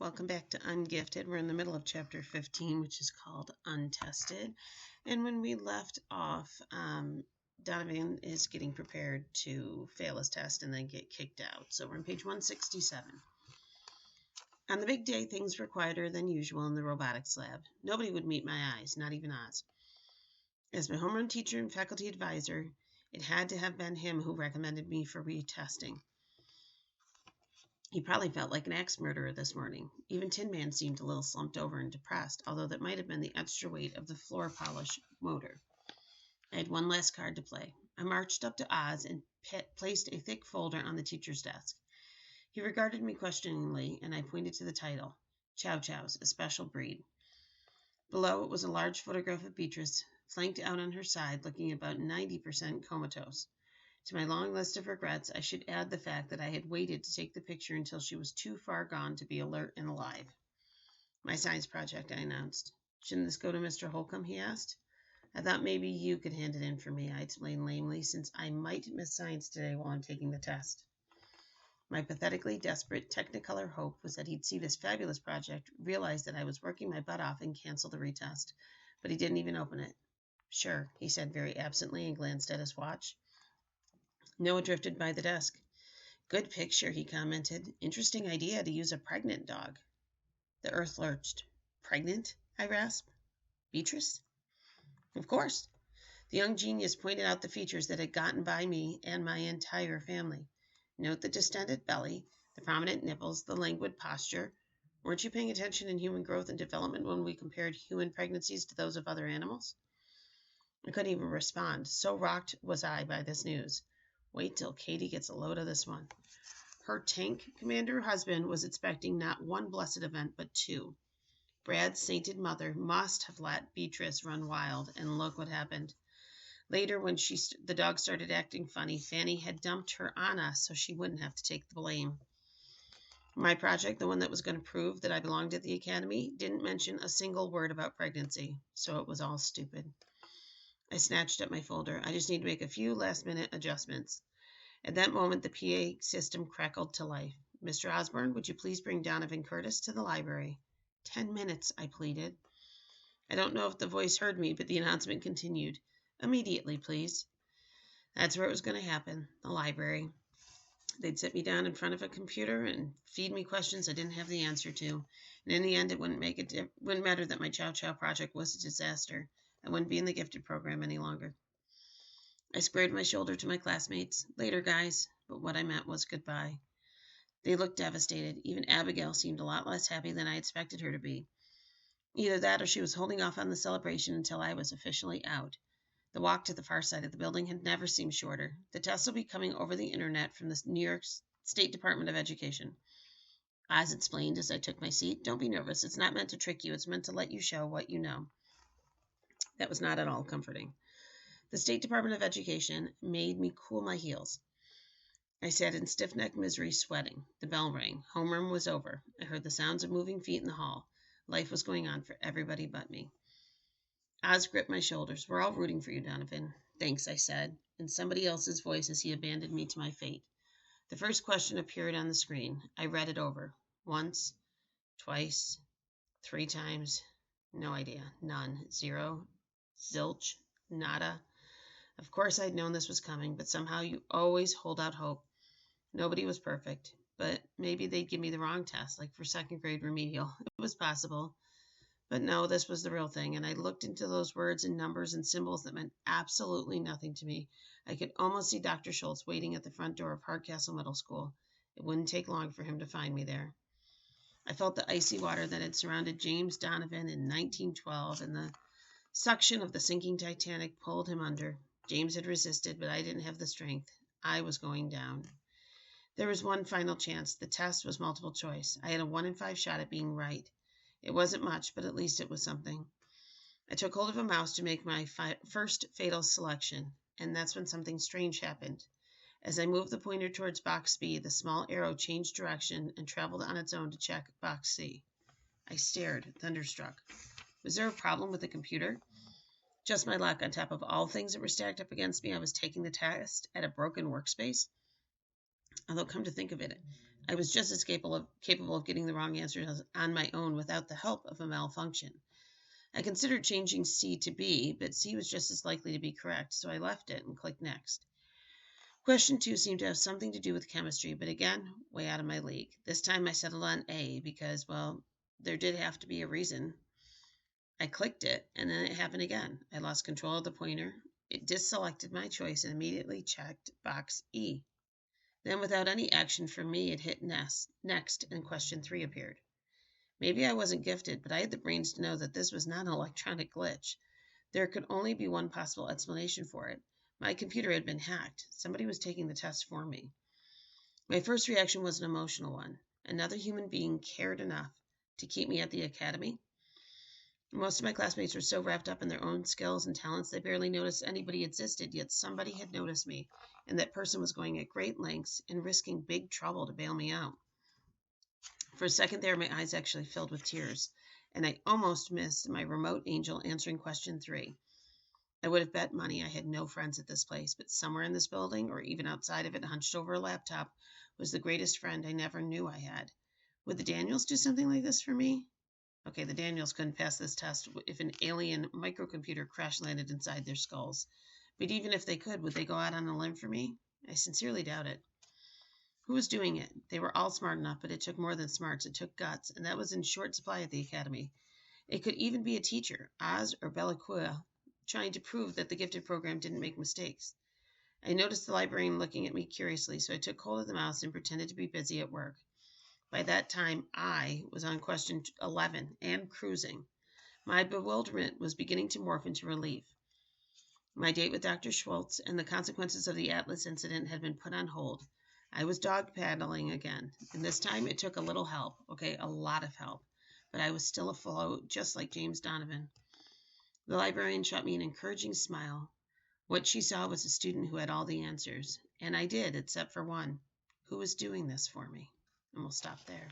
Welcome back to Ungifted. We're in the middle of chapter 15, which is called Untested. And when we left off, Donovan is getting prepared to fail his test and then get kicked out. So we're on page 167. On the big day, things were quieter than usual in the robotics lab. Nobody would meet my eyes, not even Oz. As my homeroom teacher and faculty advisor, it had to have been him who recommended me for retesting. He probably felt like an axe murderer this morning. Even Tin Man seemed a little slumped over and depressed, although that might have been the extra weight of the floor polish motor. I had one last card to play. I marched up to Oz and placed a thick folder on the teacher's desk. He regarded me questioningly, and I pointed to the title, Chow Chows, a Special Breed. Below it was a large photograph of Beatrice, flanked out on her side, looking about 90% comatose. To my long list of regrets, I should add the fact that I had waited to take the picture until she was too far gone to be alert and alive. My science project, I announced. Shouldn't this go to Mr. Holcomb, he asked. I thought maybe you could hand it in for me, I explained lamely, since I might miss science today while I'm taking the test. My pathetically desperate Technicolor hope was that he'd see this fabulous project, realize that I was working my butt off, and cancel the retest. But he didn't even open it. Sure, he said very absently and glanced at his watch. Noah drifted by the desk. Good picture, he commented. Interesting idea to use a pregnant dog. The earth lurched. Pregnant? I rasped. Beatrice? Of course. The young genius pointed out the features that had gotten by me and my entire family. Note the distended belly, the prominent nipples, the languid posture. Weren't you paying attention in human growth and development when we compared human pregnancies to those of other animals? I couldn't even respond. So rocked was I by this news. Wait till Katie gets a load of this one. Her tank commander husband was expecting not one blessed event, but two. Brad's sainted mother must have let Beatrice run wild, and look what happened. Later, when the dog started acting funny, Fanny had dumped her on us so she wouldn't have to take the blame. My project, the one that was going to prove that I belonged at the academy, didn't mention a single word about pregnancy, so it was all stupid. I snatched at my folder. I just need to make a few last-minute adjustments. At that moment, the PA system crackled to life. Mr. Osborne, would you please bring Donovan Curtis to the library? 10 minutes, I pleaded. I don't know if the voice heard me, but the announcement continued. Immediately, please. That's where it was going to happen, the library. They'd sit me down in front of a computer and feed me questions I didn't have the answer to. And in the end, it wouldn't matter that my Chow Chow project was a disaster. I wouldn't be in the gifted program any longer. I squared my shoulder to my classmates. Later, guys. But what I meant was goodbye. They looked devastated. Even Abigail seemed a lot less happy than I expected her to be. Either that or she was holding off on the celebration until I was officially out. The walk to the far side of the building had never seemed shorter. The test will be coming over the internet from the New York State Department of Education. Oz explained as I took my seat. Don't be nervous. It's not meant to trick you. It's meant to let you show what you know. That was not at all comforting. The State Department of Education made me cool my heels. I sat in stiff-necked misery, sweating. The bell rang. Homeroom was over. I heard the sounds of moving feet in the hall. Life was going on for everybody but me. Oz gripped my shoulders. We're all rooting for you, Donovan. Thanks, I said, in somebody else's voice as he abandoned me to my fate. The first question appeared on the screen. I read it over. Once, twice, 3 times. No idea. None. 0. Zilch. Nada. Of course I'd known this was coming, but somehow you always hold out hope. Nobody was perfect, but maybe they'd give me the wrong test, like for 2nd grade remedial. It was possible. But no, this was the real thing, and I looked into those words and numbers and symbols that meant absolutely nothing to me. I could almost see Dr. Schultz waiting at the front door of Hardcastle Middle School. It wouldn't take long for him to find me there. I felt the icy water that had surrounded James Donovan in 1912, and the suction of the sinking Titanic pulled him under. James had resisted, but I didn't have the strength. I was going down. There was one final chance. The test was multiple choice. I had a 1 in 5 shot at being right. It wasn't much, but at least it was something. I took hold of a mouse to make my first fatal selection, and that's when something strange happened. As I moved the pointer towards box B, the small arrow changed direction and traveled on its own to check box C. I stared, thunderstruck. Was there a problem with the computer? Just my luck. On top of all things that were stacked up against me, I was taking the test at a broken workspace. Although, come to think of it, I was just as capable of getting the wrong answers on my own without the help of a malfunction. I considered changing C to B, but C was just as likely to be correct, so I left it and clicked Next. Question 2 seemed to have something to do with chemistry, but again, way out of my league. This time I settled on A because, well, there did have to be a reason. I clicked it, and then it happened again. I lost control of the pointer. It deselected my choice and immediately checked box E. Then, without any action from me, it hit next, and question 3 appeared. Maybe I wasn't gifted, but I had the brains to know that this was not an electronic glitch. There could only be one possible explanation for it. My computer had been hacked. Somebody was taking the test for me. My first reaction was an emotional one. Another human being cared enough to keep me at the academy. Most of my classmates were so wrapped up in their own skills and talents they barely noticed anybody existed, yet somebody had noticed me, and that person was going at great lengths and risking big trouble to bail me out. For a second there, my eyes actually filled with tears, and I almost missed my remote angel answering question 3. I would have bet money I had no friends at this place, but somewhere in this building, or even outside of it, hunched over a laptop, was the greatest friend I never knew I had. Would the Daniels do something like this for me? Okay, the Daniels couldn't pass this test if an alien microcomputer crash landed inside their skulls. But even if they could, would they go out on a limb for me? I sincerely doubt it. Who was doing it? They were all smart enough, but it took more than smarts. It took guts, and that was in short supply at the academy. It could even be a teacher, Oz or Belacqua, trying to prove that the gifted program didn't make mistakes. I noticed the librarian looking at me curiously, so I took hold of the mouse and pretended to be busy at work. By that time, I was on question 11 and cruising. My bewilderment was beginning to morph into relief. My date with Dr. Schwartz and the consequences of the Atlas incident had been put on hold. I was dog paddling again, and this time it took a little help, a lot of help, but I was still afloat, just like James Donovan. The librarian shot me an encouraging smile. What she saw was a student who had all the answers, and I did, except for one. Who was doing this for me? And we'll stop there.